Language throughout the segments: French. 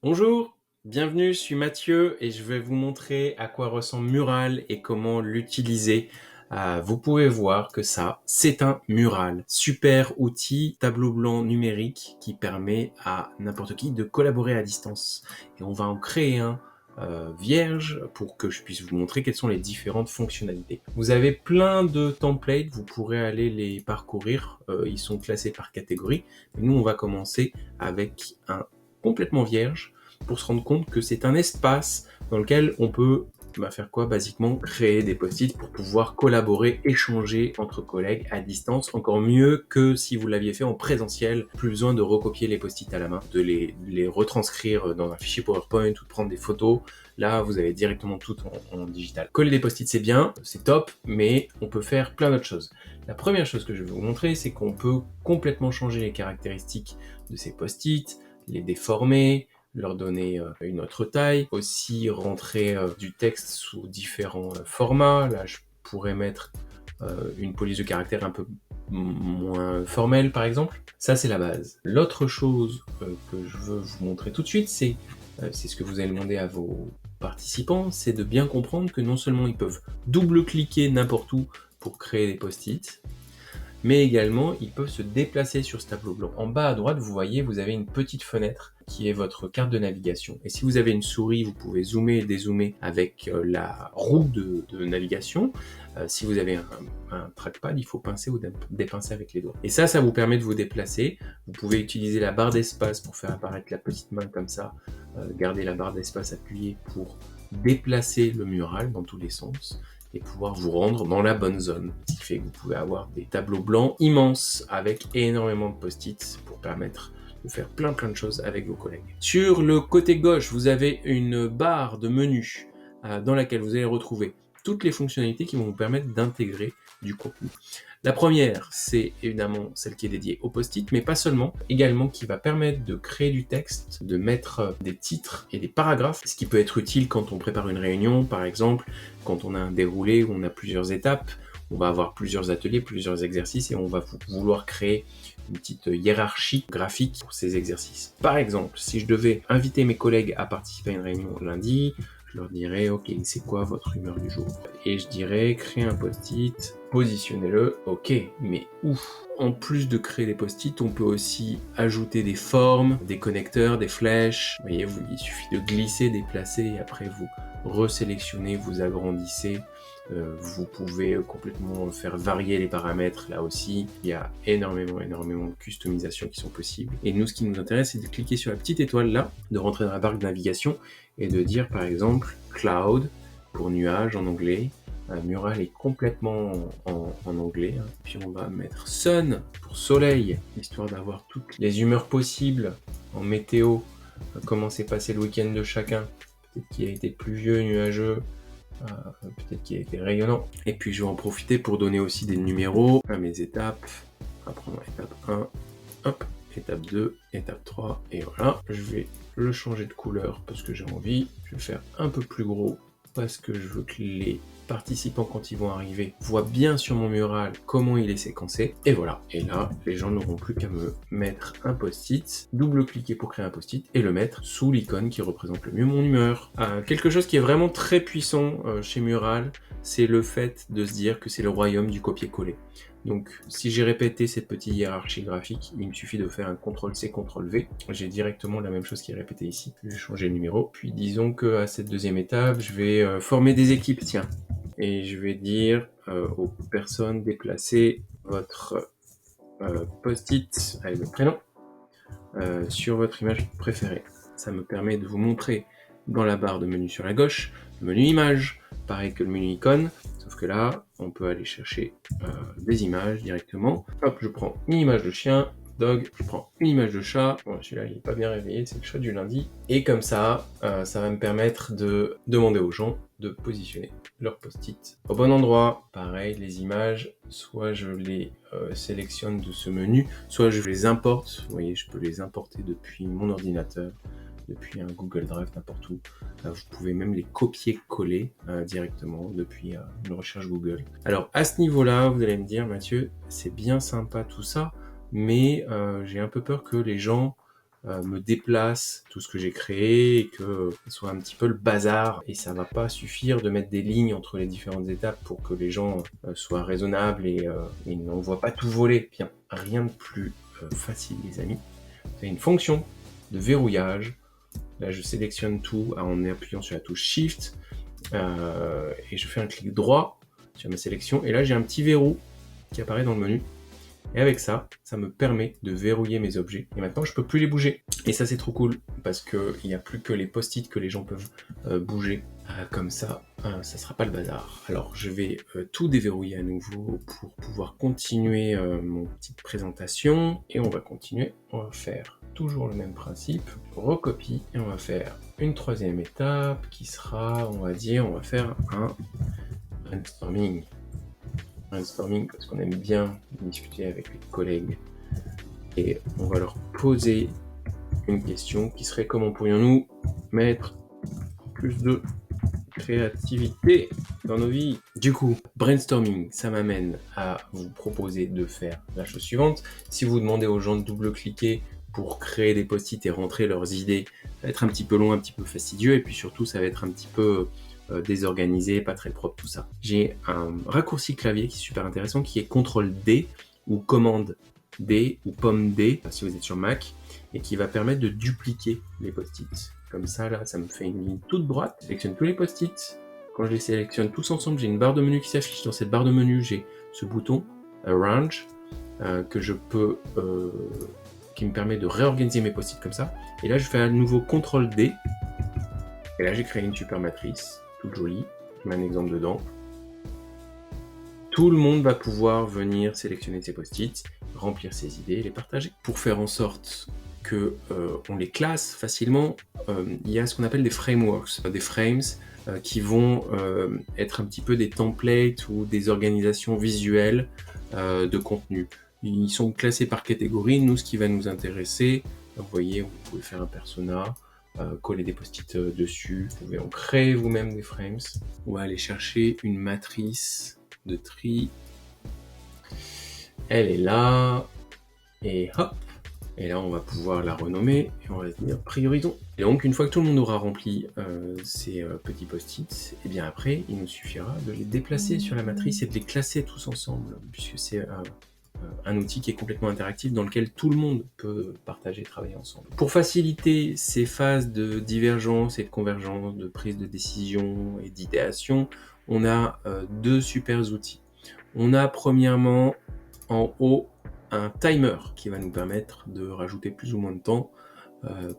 Bonjour, bienvenue, je suis Mathieu et je vais vous montrer à quoi ressemble Mural et comment l'utiliser. Vous pouvez voir que ça, c'est un mural. Super outil, tableau blanc numérique qui permet à n'importe qui de collaborer à distance. Et on va en créer un vierge pour que je puisse vous montrer quelles sont les différentes fonctionnalités. Vous avez plein de templates, vous pourrez aller les parcourir, ils sont classés par catégorie. Mais nous, on va commencer avec un complètement vierge pour se rendre compte que c'est un espace dans lequel on peut faire quoi? Basiquement, créer des post-it pour pouvoir collaborer, échanger entre collègues à distance, encore mieux que si vous l'aviez fait en présentiel. Plus besoin de recopier les post-it à la main, de les retranscrire dans un fichier PowerPoint ou de prendre des photos. Là, vous avez directement tout en digital. Coller des post-it, c'est bien, c'est top, mais on peut faire plein d'autres choses. La première chose que je vais vous montrer, c'est qu'on peut complètement changer les caractéristiques de ces post-it, les déformer, leur donner une autre taille, aussi rentrer du texte sous différents formats. Là, je pourrais mettre une police de caractère un peu moins formelle, par exemple. Ça, c'est la base. L'autre chose que je veux vous montrer tout de suite, c'est ce que vous allez demander à vos participants, c'est de bien comprendre que non seulement ils peuvent double-cliquer n'importe où pour créer des post-it, mais également ils peuvent se déplacer sur ce tableau blanc. En bas à droite, vous voyez, vous avez une petite fenêtre qui est votre carte de navigation. Et si vous avez une souris, vous pouvez zoomer et dézoomer avec la roue de navigation. Si vous avez un trackpad, il faut pincer ou dépincer avec les doigts. Et ça vous permet de vous déplacer. Vous pouvez utiliser la barre d'espace pour faire apparaître la petite main comme ça. Garder la barre d'espace appuyée pour déplacer le mural dans tous les sens et pouvoir vous rendre dans la bonne zone. Ce qui fait que vous pouvez avoir des tableaux blancs immenses avec énormément de post-it pour permettre de faire plein de choses avec vos collègues. Sur le côté gauche, vous avez une barre de menu dans laquelle vous allez retrouver toutes les fonctionnalités qui vont vous permettre d'intégrer du contenu. La première, c'est évidemment celle qui est dédiée au post-it, mais pas seulement, également qui va permettre de créer du texte, de mettre des titres et des paragraphes, ce qui peut être utile quand on prépare une réunion, par exemple, quand on a un déroulé où on a plusieurs étapes, on va avoir plusieurs ateliers, plusieurs exercices et on va vouloir créer une petite hiérarchie graphique pour ces exercices. Par exemple, si je devais inviter mes collègues à participer à une réunion lundi, je leur dirais, ok, c'est quoi votre humeur du jour? Et je dirais, créer un post-it, positionnez-le, ok, mais où? En plus de créer des post-it, on peut aussi ajouter des formes, des connecteurs, des flèches. Vous voyez, il suffit de glisser, déplacer, et après vous resélectionnez, vous agrandissez. Vous pouvez complètement faire varier les paramètres là aussi. Il y a énormément de customisations qui sont possibles. Et nous, ce qui nous intéresse, c'est de cliquer sur la petite étoile là, de rentrer dans la barre de navigation et de dire par exemple Cloud pour nuage en anglais. Mural est complètement en anglais. Puis on va mettre Sun pour soleil, histoire d'avoir toutes les humeurs possibles en météo. Comment s'est passé le week-end de chacun. Peut-être qu'il a été pluvieux, nuageux. Peut-être qu'il a été rayonnant. Et puis je vais en profiter pour donner aussi des numéros à mes étapes. On va prendre étape 1, hop, étape 2, étape 3, et voilà. Je vais le changer de couleur parce que j'ai envie. Je vais le faire un peu plus gros parce que je veux que les participants, quand ils vont arriver, voient bien sur mon mural comment il est séquencé. Et voilà. Et là, les gens n'auront plus qu'à me mettre un post-it, double-cliquer pour créer un post-it et le mettre sous l'icône qui représente le mieux mon humeur. Quelque chose qui est vraiment très puissant chez Mural, c'est le fait de se dire que c'est le royaume du copier-coller. Donc, si j'ai répété cette petite hiérarchie graphique, il me suffit de faire un CTRL-C, CTRL-V. J'ai directement la même chose qui est répétée ici. Je vais changer le numéro. Puis disons qu'à cette deuxième étape, je vais former des équipes, tiens. Et je vais dire aux personnes déplacer votre post-it avec le prénom sur votre image préférée. Ça me permet de vous montrer dans la barre de menu sur la gauche, le menu image, pareil que le menu icône, sauf que là, on peut aller chercher des images directement. Hop, je prends une image de chien, dog, je prends une image de chat. Bon, celui-là, il est pas bien réveillé, c'est le chat du lundi. Et comme ça, ça va me permettre de demander aux gens de positionner leur post-it au bon endroit. Pareil, les images, soit je les sélectionne de ce menu, soit je les importe. Vous voyez, je peux les importer depuis mon ordinateur, depuis un Google Drive, n'importe où. Vous pouvez même les copier-coller directement depuis une recherche Google. Alors à ce niveau-là, vous allez me dire, Mathieu, c'est bien sympa tout ça, mais j'ai un peu peur que les gens me déplace tout ce que j'ai créé et que ce soit un petit peu le bazar. Et ça va pas suffire de mettre des lignes entre les différentes étapes pour que les gens soient raisonnables et n'en voient pas tout voler. Bien, rien de plus facile, les amis. C'est une fonction de verrouillage. Là, je sélectionne tout en appuyant sur la touche Shift et je fais un clic droit sur ma sélection. Et là, j'ai un petit verrou qui apparaît dans le menu. Et avec ça, ça me permet de verrouiller mes objets. Et maintenant, je peux plus les bouger. Et ça, c'est trop cool parce que il n'y a plus que les post-it que les gens peuvent bouger. Comme ça, ça sera pas le bazar. Alors, je vais tout déverrouiller à nouveau pour pouvoir continuer mon petite présentation. Et on va continuer. On va faire toujours le même principe. Recopie. Et on va faire une troisième étape qui sera, on va dire, on va faire un brainstorming. Parce qu'on aime bien discuter avec les collègues et on va leur poser une question qui serait: comment pourrions-nous mettre plus de créativité dans nos vies? Du coup, brainstorming, ça m'amène à vous proposer de faire la chose suivante. Si vous demandez aux gens de double-cliquer pour créer des post-it et rentrer leurs idées, ça va être un petit peu long, un petit peu fastidieux, et puis surtout ça va être un petit peu désorganisé, pas très propre, tout ça. J'ai un raccourci clavier qui est super intéressant, qui est CTRL-D ou Commande-D ou Pomme-D, si vous êtes sur Mac, et qui va permettre de dupliquer les post-it. Comme ça, là, ça me fait une ligne toute droite. Je sélectionne tous les post-it. Quand je les sélectionne tous ensemble, j'ai une barre de menu qui s'affiche. Dans cette barre de menu, j'ai ce bouton Arrange que je peux, qui me permet de réorganiser mes post-it comme ça. Et là, je fais à nouveau CTRL-D. Et là, j'ai créé une super matrice, toute jolie. Je mets un exemple dedans. Tout le monde va pouvoir venir sélectionner ses post-it, remplir ses idées et les partager. Pour faire en sorte que on les classe facilement, il y a ce qu'on appelle des frameworks, des frames qui vont être un petit peu des templates ou des organisations visuelles de contenu. Ils sont classés par catégorie. Nous, ce qui va nous intéresser, vous voyez, vous pouvez faire un persona, coller des post-it dessus, vous pouvez en créer vous-même des frames. On va aller chercher une matrice de tri. Elle est là, et hop, et là on va pouvoir la renommer, et on va se dire priorisons. Et donc une fois que tout le monde aura rempli ces petits post-it, et bien après il nous suffira de les déplacer sur la matrice et de les classer tous ensemble, puisque c'est un outil qui est complètement interactif dans lequel tout le monde peut partager et travailler ensemble. Pour faciliter ces phases de divergence et de convergence, de prise de décision et d'idéation, on a deux super outils. On a premièrement en haut un timer qui va nous permettre de rajouter plus ou moins de temps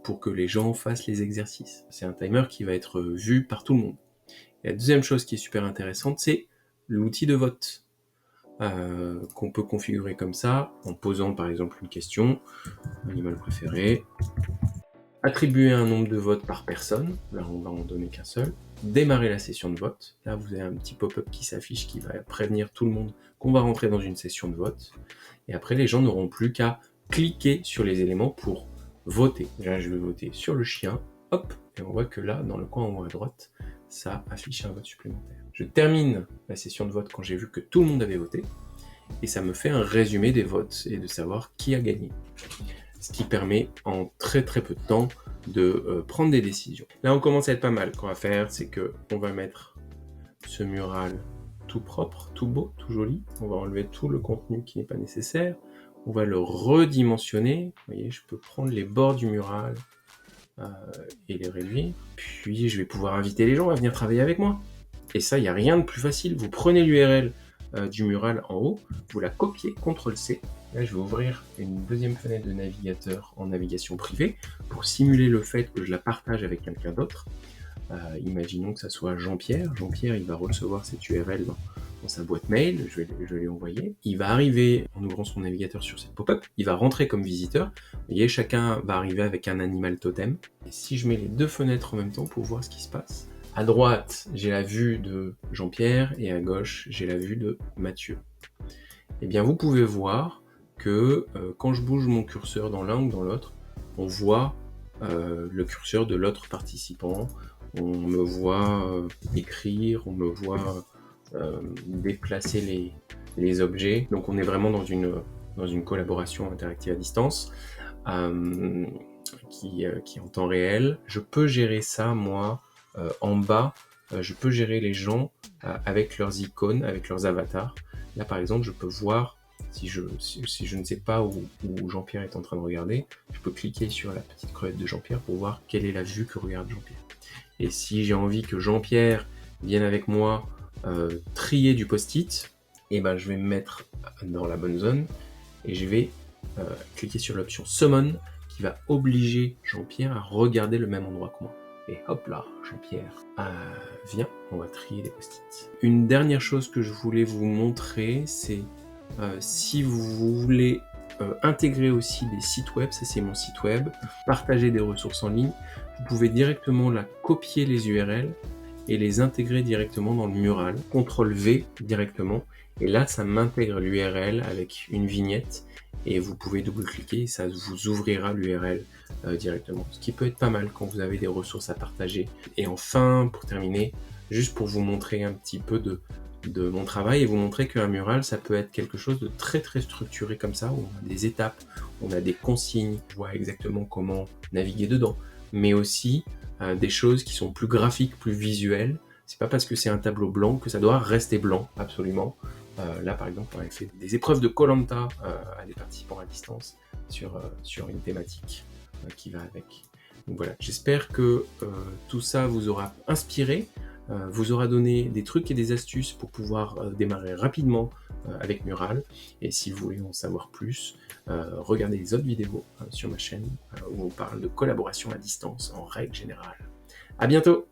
pour que les gens fassent les exercices. C'est un timer qui va être vu par tout le monde. Et la deuxième chose qui est super intéressante, c'est l'outil de vote qu'on peut configurer comme ça, en posant par exemple une question, animal préféré, attribuer un nombre de votes par personne, là on va en donner qu'un seul, démarrer la session de vote, là vous avez un petit pop-up qui s'affiche qui va prévenir tout le monde qu'on va rentrer dans une session de vote, et après les gens n'auront plus qu'à cliquer sur les éléments pour voter. Là je vais voter sur le chien, hop, et on voit que là dans le coin en haut à droite, ça affiche un vote supplémentaire. Je termine la session de vote quand j'ai vu que tout le monde avait voté, et ça me fait un résumé des votes et de savoir qui a gagné. Ce qui permet en très très peu de temps de prendre des décisions. Là on commence à être pas mal. Ce qu'on va faire, c'est que on va mettre ce mural tout propre, tout beau, tout joli. On va enlever tout le contenu qui n'est pas nécessaire. On va le redimensionner. Vous voyez, je peux prendre les bords du mural et les réduire. Puis je vais pouvoir inviter les gens à venir travailler avec moi. Et ça, il n'y a rien de plus facile. Vous prenez l'URL du mural en haut, vous la copiez, CTRL-C. Là, je vais ouvrir une deuxième fenêtre de navigateur en navigation privée pour simuler le fait que je la partage avec quelqu'un d'autre. Imaginons que ça soit Jean-Pierre. Jean-Pierre, il va recevoir cette URL dans sa boîte mail. Je vais lui envoyer. Il va arriver en ouvrant son navigateur sur cette pop-up. Il va rentrer comme visiteur. Vous voyez, chacun va arriver avec un animal totem. Et si je mets les deux fenêtres en même temps pour voir ce qui se passe, à droite, j'ai la vue de Jean-Pierre et à gauche, j'ai la vue de Mathieu. Eh bien, vous pouvez voir que quand je bouge mon curseur dans l'un ou dans l'autre, on voit le curseur de l'autre participant, on me voit écrire, on me voit déplacer les objets. Donc on est vraiment dans une collaboration interactive à distance. qui est en temps réel. Je peux gérer ça, moi, en bas. Je peux gérer les gens avec leurs icônes, avec leurs avatars. Là, par exemple, je peux voir, si je ne sais pas où Jean-Pierre est en train de regarder, je peux cliquer sur la petite crevette de Jean-Pierre pour voir quelle est la vue que regarde Jean-Pierre. Et si j'ai envie que Jean-Pierre vienne avec moi trier du post-it, et ben je vais me mettre dans la bonne zone et je vais cliquer sur l'option Summon qui va obliger Jean-Pierre à regarder le même endroit que moi. Et hop là, Jean-Pierre, viens, on va trier les post-it. Une dernière chose que je voulais vous montrer, c'est si vous voulez intégrer aussi des sites web, ça c'est mon site web, partager des ressources en ligne, vous pouvez directement la copier les URL et les intégrer directement dans le mural. CTRL V directement, et là ça m'intègre l'URL avec une vignette, et vous pouvez double-cliquer et ça vous ouvrira l'URL directement. Ce qui peut être pas mal quand vous avez des ressources à partager. Et enfin, pour terminer, juste pour vous montrer un petit peu de mon travail et vous montrer qu'un mural, ça peut être quelque chose de très très structuré comme ça, où on a des étapes, on a des consignes, on voit exactement comment naviguer dedans, mais aussi des choses qui sont plus graphiques, plus visuelles. C'est pas parce que c'est un tableau blanc que ça doit rester blanc, absolument. Là, par exemple, on avait fait des épreuves de Koh-Lanta à des participants à distance sur une thématique qui va avec. Donc voilà, j'espère que tout ça vous aura inspiré, vous aura donné des trucs et des astuces pour pouvoir démarrer rapidement avec Mural. Et si vous voulez en savoir plus, regardez les autres vidéos sur ma chaîne où on parle de collaboration à distance en règle générale. À bientôt!